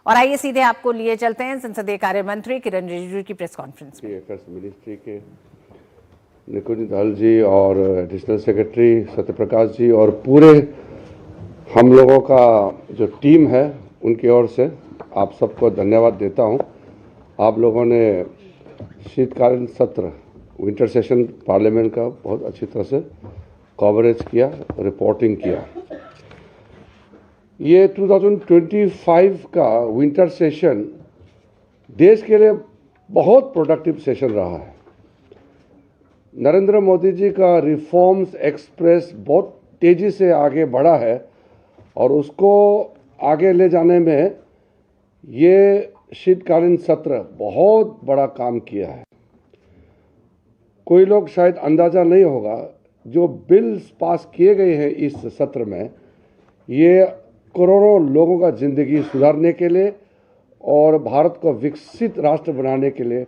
और आइए सीधे आपको लिए चलते हैं संसदीय कार्य मंत्री किरण रिजिजू की प्रेस कॉन्फ्रेंस में। मिनिस्ट्री के निकुंज दल जी और एडिशनल सेक्रेटरी सत्यप्रकाश जी और पूरे हम लोगों का जो टीम है उनकी ओर से आप सबको धन्यवाद देता हूं। आप लोगों ने शीतकालीन सत्र विंटर सेशन पार्लियामेंट का बहुत अच्छी तरह से कवरेज किया, रिपोर्टिंग किया। ये 2025 का विंटर सेशन देश के लिए बहुत प्रोडक्टिव सेशन रहा है। नरेंद्र मोदी जी का रिफॉर्म्स एक्सप्रेस बहुत तेजी से आगे बढ़ा है और उसको आगे ले जाने में ये शीतकालीन सत्र बहुत बड़ा काम किया है। कोई लोग शायद अंदाजा नहीं होगा, जो बिल्स पास किए गए हैं इस सत्र में, ये करोड़ों लोगों का जिंदगी सुधारने के लिए और भारत को विकसित राष्ट्र बनाने के लिए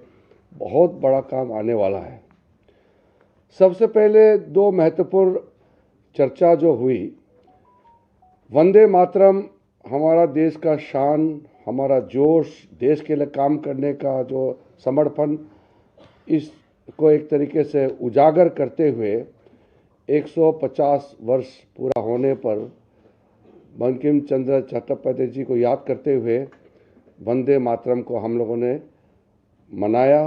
बहुत बड़ा काम आने वाला है। सबसे पहले दो महत्वपूर्ण चर्चा जो हुई, वंदे मातरम हमारा देश का शान, हमारा जोश, देश के लिए काम करने का जो समर्पण, इसको एक तरीके से उजागर करते हुए 150 वर्ष पूरा होने पर बंकिम चंद्र चट्टोपाध्याय जी को याद करते हुए वंदे मातरम को हम लोगों ने मनाया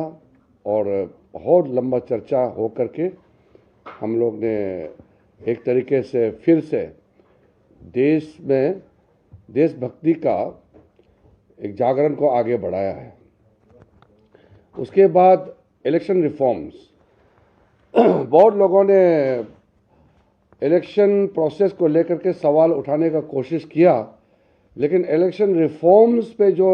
और बहुत लंबा चर्चा हो करके हम लोग ने एक तरीके से फिर से देश में देशभक्ति का एक जागरण को आगे बढ़ाया है। उसके बाद इलेक्शन रिफॉर्म्स, बहुत लोगों ने इलेक्शन प्रोसेस को लेकर के सवाल उठाने का कोशिश किया, लेकिन इलेक्शन रिफॉर्म्स पे जो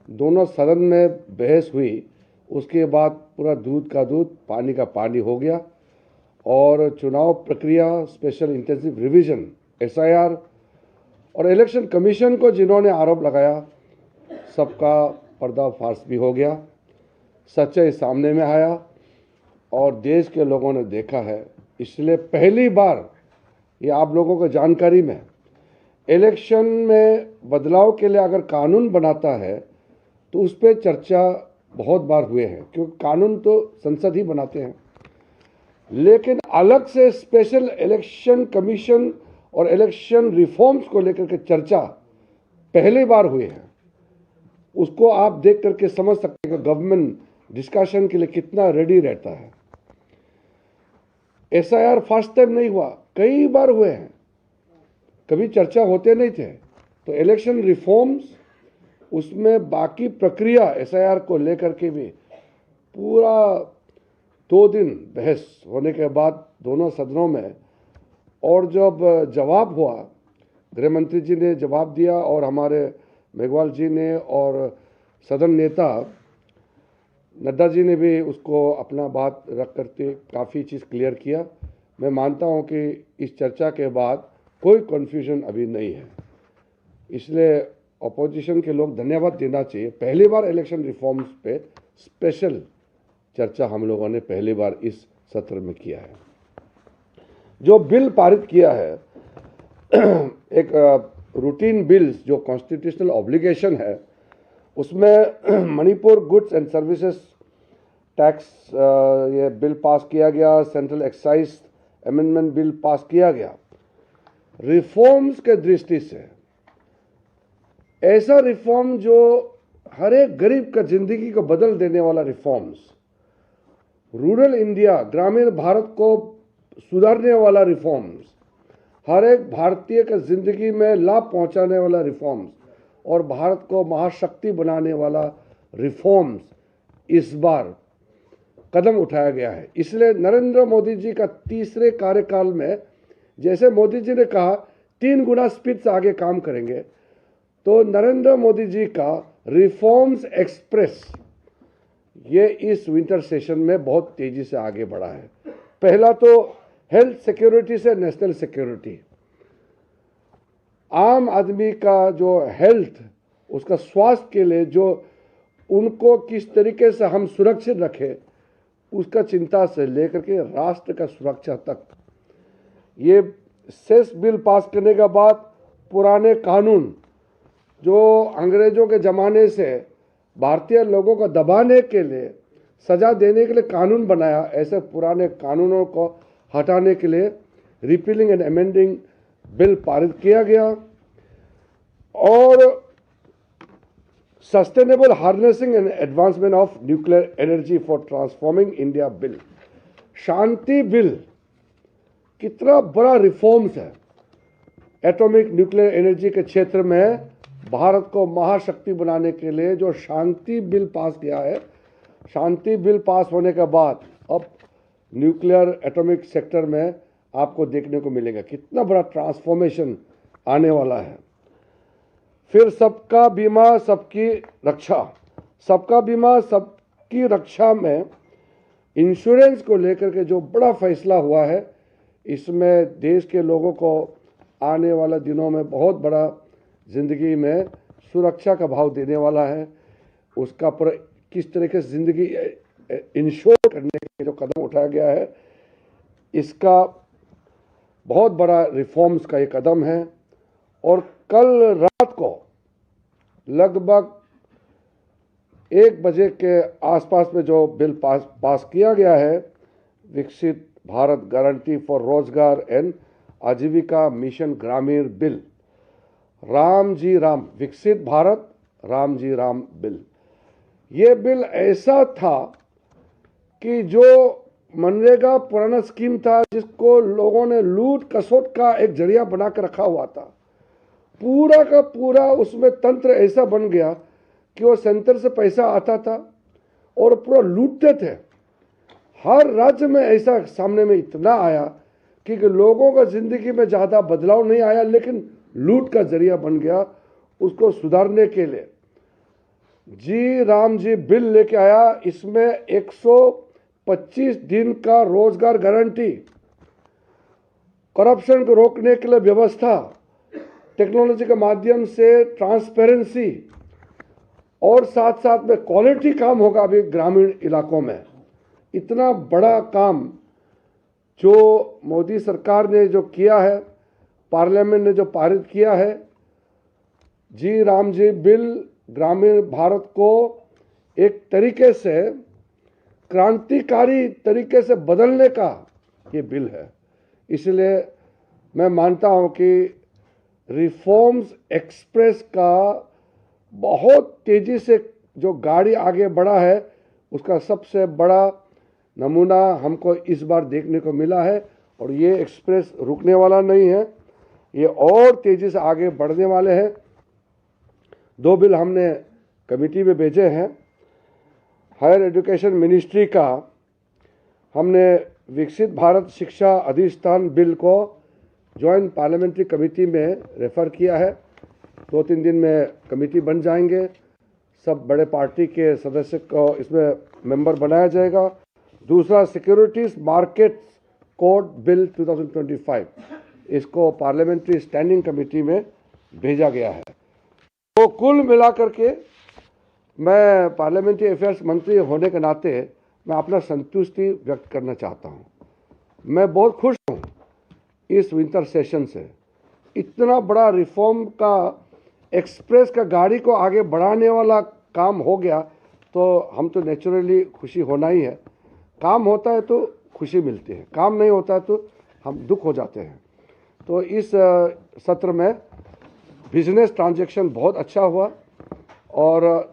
दोनों सदन में बहस हुई, उसके बाद पूरा दूध का दूध पानी का पानी हो गया और चुनाव प्रक्रिया, स्पेशल इंटेंसिव रिवीजन SIR और इलेक्शन कमीशन को जिन्होंने आरोप लगाया, सबका पर्दाफाश भी हो गया, सच्चाई सामने में आया और देश के लोगों ने देखा है। इसलिए पहली बार ये आप लोगों को जानकारी में, इलेक्शन में बदलाव के लिए अगर कानून बनाता है तो उस पर चर्चा बहुत बार हुए हैं, क्योंकि कानून तो संसद ही बनाते हैं, लेकिन अलग से स्पेशल इलेक्शन कमीशन और इलेक्शन रिफॉर्म्स को लेकर के चर्चा पहली बार हुई है। उसको आप देख करके समझ सकते हैं कि गवर्नमेंट डिस्कशन के लिए कितना रेडी रहता है। SIR फर्स्ट टाइम नहीं हुआ, कई बार हुए हैं, कभी चर्चा होते नहीं थे। तो इलेक्शन रिफॉर्म्स, उसमें बाकी प्रक्रिया SIR को लेकर के भी पूरा 2 दिन बहस होने के बाद दोनों सदनों में, और जब जवाब हुआ, गृह मंत्री जी ने जवाब दिया और हमारे मेघवाल जी ने और सदन नेता नड्डा जी ने भी उसको अपना बात रख करके काफ़ी चीज़ क्लियर किया। मैं मानता हूं कि इस चर्चा के बाद कोई कन्फ्यूजन अभी नहीं है, इसलिए अपोजिशन के लोग धन्यवाद देना चाहिए। पहली बार इलेक्शन रिफॉर्म्स पे स्पेशल चर्चा हम लोगों ने पहली बार इस सत्र में किया है। जो बिल पारित किया है, एक रूटीन बिल्स जो कॉन्स्टिट्यूशनल ऑब्लिगेशन है, उसमें Manipur goods and services tax ये बिल पास किया गया, central excise amendment bill pass किया गया। रिफॉर्म्स के दृष्टि से ऐसा रिफॉर्म जो हर एक गरीब का जिंदगी को बदल देने वाला रिफॉर्म्स, रूरल इंडिया, ग्रामीण भारत को सुधारने वाला रिफॉर्म्स, हर एक भारतीय का जिंदगी में लाभ पहुंचाने वाला रिफॉर्म्स और भारत को महाशक्ति बनाने वाला रिफॉर्म्स इस बार कदम उठाया गया है। इसलिए नरेंद्र मोदी जी का तीसरे कार्यकाल में, जैसे मोदी जी ने कहा 3 गुना स्पीड से आगे काम करेंगे, तो नरेंद्र मोदी जी का रिफॉर्म्स एक्सप्रेस ये इस विंटर सेशन में बहुत तेजी से आगे बढ़ा है। पहला तो हेल्थ सिक्योरिटी से नेशनल सिक्योरिटी, आम आदमी का जो हेल्थ, उसका स्वास्थ्य के लिए जो उनको किस तरीके से हम सुरक्षित रखें, उसका चिंता से लेकर के राष्ट्र का सुरक्षा तक, ये सेस बिल पास करने के बाद पुराने कानून जो अंग्रेजों के ज़माने से भारतीय लोगों को दबाने के लिए, सजा देने के लिए कानून बनाया, ऐसे पुराने कानूनों को हटाने के लिए रिपीलिंग एंड अमेंडिंग बिल पारित किया गया और sustainable harnessing and advancement of nuclear energy for transforming India bill, Shanti bill, कितना बड़ा रिफॉर्म्स है। एटॉमिक न्यूक्लियर एनर्जी के क्षेत्र में भारत को महाशक्ति बनाने के लिए जो शांति बिल पास किया है, शांति बिल पास होने के बाद अब न्यूक्लियर एटॉमिक सेक्टर में आपको देखने को मिलेगा कितना बड़ा ट्रांसफॉर्मेशन आने वाला है। फिर सबका बीमा सबकी रक्षा, सबका बीमा सबकी रक्षा में इंश्योरेंस को लेकर के जो बड़ा फैसला हुआ है, इसमें देश के लोगों को आने वाले दिनों में बहुत बड़ा जिंदगी में सुरक्षा का भाव देने वाला है। उसका पर किस तरीके से जिंदगी इंश्योर करने के जो कदम उठाया गया है, इसका बहुत बड़ा रिफॉर्म्स का ये कदम है। और कल रात को लगभग 1 बजे के आसपास में जो बिल पास किया गया है, विकसित भारत गारंटी फॉर रोजगार एंड आजीविका मिशन ग्रामीण बिल, राम जी राम, विकसित भारत राम जी राम बिल। ये बिल ऐसा था कि जो मनरेगा पुराना स्कीम था, जिसको लोगों ने लूट खसोट का एक जरिया बना कर रखा हुआ था, पूरा का पूरा उसमें तंत्र ऐसा बन गया कि वो सेंटर से पैसा आता था और पूरा लूटते थे। हर राज्य में ऐसा सामने में इतना आया कि लोगों का जिंदगी में ज़्यादा बदलाव नहीं आया, लेकिन लूट का जरिया बन गया। उसको सुधारने के लिए जी राम जी बिल लेके आया। इसमें 125 दिन का रोजगार गारंटी, करप्शन को रोकने के लिए व्यवस्था, टेक्नोलॉजी के माध्यम से ट्रांसपेरेंसी और साथ साथ में क्वालिटी काम होगा अभी ग्रामीण इलाकों में। इतना बड़ा काम जो मोदी सरकार ने जो किया है, पार्लियामेंट ने जो पारित किया है, जी राम जी बिल ग्रामीण भारत को एक तरीके से क्रांतिकारी तरीके से बदलने का ये बिल है। इसलिए मैं मानता हूं कि रिफॉर्म्स एक्सप्रेस का बहुत तेजी से जो गाड़ी आगे बढ़ा है, उसका सबसे बड़ा नमूना हमको इस बार देखने को मिला है। और ये एक्सप्रेस रुकने वाला नहीं है, ये और तेजी से आगे बढ़ने वाले हैं। 2 बिल हमने कमेटी में भेजे हैं। हायर एजुकेशन मिनिस्ट्री का हमने विकसित भारत शिक्षा अधिष्ठान बिल को जॉइंट पार्लियामेंट्री कमेटी में रेफर किया है। 2-3 दिन में कमेटी बन जाएंगे, सब बड़े पार्टी के सदस्य को इसमें मेंबर बनाया जाएगा। दूसरा सिक्योरिटीज मार्केट कोड बिल 2025, इसको पार्लियामेंट्री स्टैंडिंग कमेटी में भेजा गया है। तो कुल मिलाकर के मैं पार्लियामेंट्री अफेयर्स मंत्री होने के नाते मैं अपना संतुष्टि व्यक्त करना चाहता हूं। मैं बहुत खुश हूं इस विंटर सेशन से। इतना बड़ा रिफॉर्म का एक्सप्रेस का गाड़ी को आगे बढ़ाने वाला काम हो गया, तो हम तो नेचुरली खुशी होना ही है। काम होता है तो खुशी मिलती है, काम नहीं होता है तो हम दुख हो जाते हैं। तो इस सत्र में बिजनेस ट्रांजैक्शन बहुत अच्छा हुआ और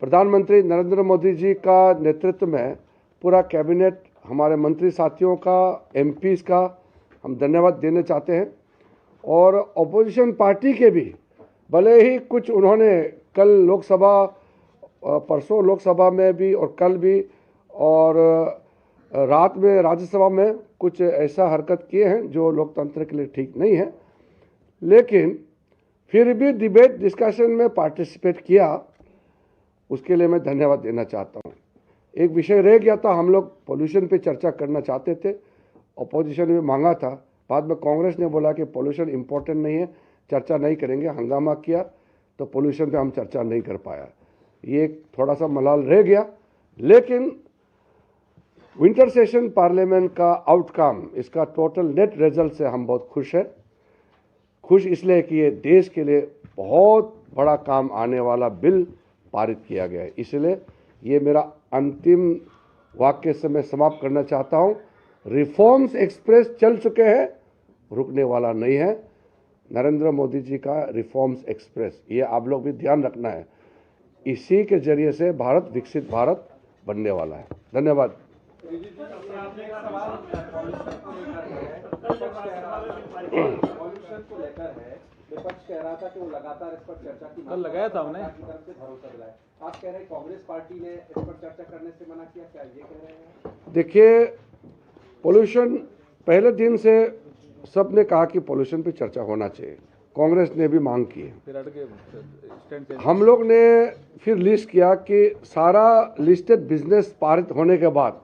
प्रधानमंत्री नरेंद्र मोदी जी का नेतृत्व में पूरा कैबिनेट, हमारे मंत्री साथियों का, एमपीज का हम धन्यवाद देना चाहते हैं। और ऑपोजिशन पार्टी के भी, भले ही कुछ उन्होंने कल लोकसभा, परसों लोकसभा में भी और कल भी और रात में राज्यसभा में कुछ ऐसा हरकत किए हैं जो लोकतंत्र के लिए ठीक नहीं है, लेकिन फिर भी डिबेट डिस्कशन में पार्टिसिपेट किया, उसके लिए मैं धन्यवाद देना चाहता हूं। एक विषय रह गया था, हम लोग पोल्यूशन पे चर्चा करना चाहते थे, अपोजिशन में मांगा था, बाद में कांग्रेस ने बोला कि पोल्यूशन इम्पोर्टेंट नहीं है, चर्चा नहीं करेंगे, हंगामा किया, तो पोल्यूशन पे हम चर्चा नहीं कर पाया। ये थोड़ा सा मलाल रह गया, लेकिन विंटर सेशन पार्लियामेंट का आउटकम, इसका टोटल नेट रिजल्ट से हम बहुत खुश हैं। खुश इसलिए कि ये देश के लिए बहुत बड़ा काम आने वाला बिल पारित किया गया है। इसलिए ये मेरा अंतिम वाक्य से मैं समाप्त करना चाहता हूं, रिफॉर्म्स एक्सप्रेस चल चुके हैं, रुकने वाला नहीं है। नरेंद्र मोदी जी का रिफॉर्म्स एक्सप्रेस, ये आप लोग भी ध्यान रखना है। इसी के जरिए से भारत विकसित भारत बनने वाला है। धन्यवाद। पॉल्यूशन को लेकर है, विपक्ष कह रहा था कि वो लगातार इस पर चर्चा की कल लगाया था हमने। की तरफ से भरोसा दिलाया। आप कह रहे हैं कांग्रेस पार्टी ने इस पर चर्चा करने से मना किया, क्या ये कह रहे हैं? देखिए, पोल्यूशन पहले दिन से सबने कहा कि पोल्यूशन पे चर्चा होना चाहिए, कांग्रेस ने भी मांग की है। फिर हट के स्टैंड चेंज। हम लोग ने फिर लिस्ट किया कि सारा लिस्टेड बिजनेस पारित होने के बाद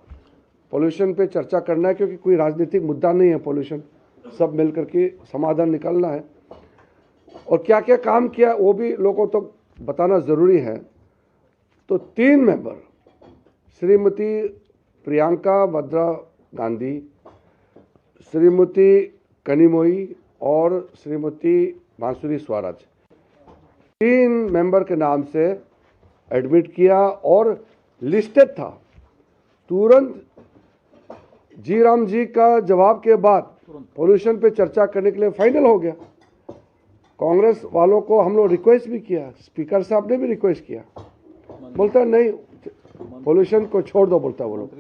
पोल्यूशन पे चर्चा करना है, क्योंकि कोई राजनीतिक मुद्दा नहीं है पोल्यूशन, सब मिलकर के समाधान निकालना है। और क्या क्या काम किया वो भी लोगों तक तो बताना ज़रूरी है। तो 3 मेंबर, श्रीमती प्रियंका वाड्रा गांधी, श्रीमती कनिमोई और श्रीमती बांसुरी स्वराज, 3 मेंबर के नाम से एडमिट किया और लिस्टेड था। तुरंत जी राम जी का जवाब के बाद पोल्यूशन पे चर्चा करने के लिए फाइनल हो गया। कांग्रेस वालों को हम लोग रिक्वेस्ट भी किया, स्पीकर साहब ने भी रिक्वेस्ट किया, बोलता नहीं पोल्यूशन को छोड़ दो, बोलता वो लोग।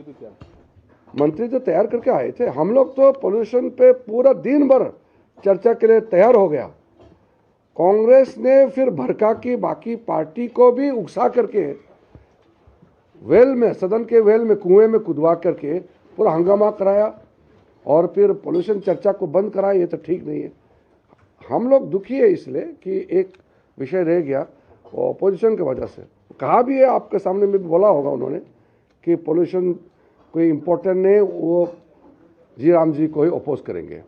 मंत्री तो तैयार करके आए थे, हम लोग तो पोल्यूशन पे पूरा दिन भर चर्चा के लिए तैयार हो गया। कांग्रेस ने फिर भड़का की बाकी पार्टी को भी उकसा करके वेल में, सदन के वेल में, कुएं में कुदवा करके पूरा हंगामा कराया और फिर पोल्यूशन चर्चा को बंद कराया। ये तो ठीक नहीं है। हम लोग दुखी है इसलिए कि एक विषय रह गया पोल्यूशन की वजह से। कहा भी है, आपके सामने में भी बोला होगा उन्होंने कि पोल्यूशन कोई इम्पोर्टेंट नहीं, वो जी राम जी को ही अपोज करेंगे।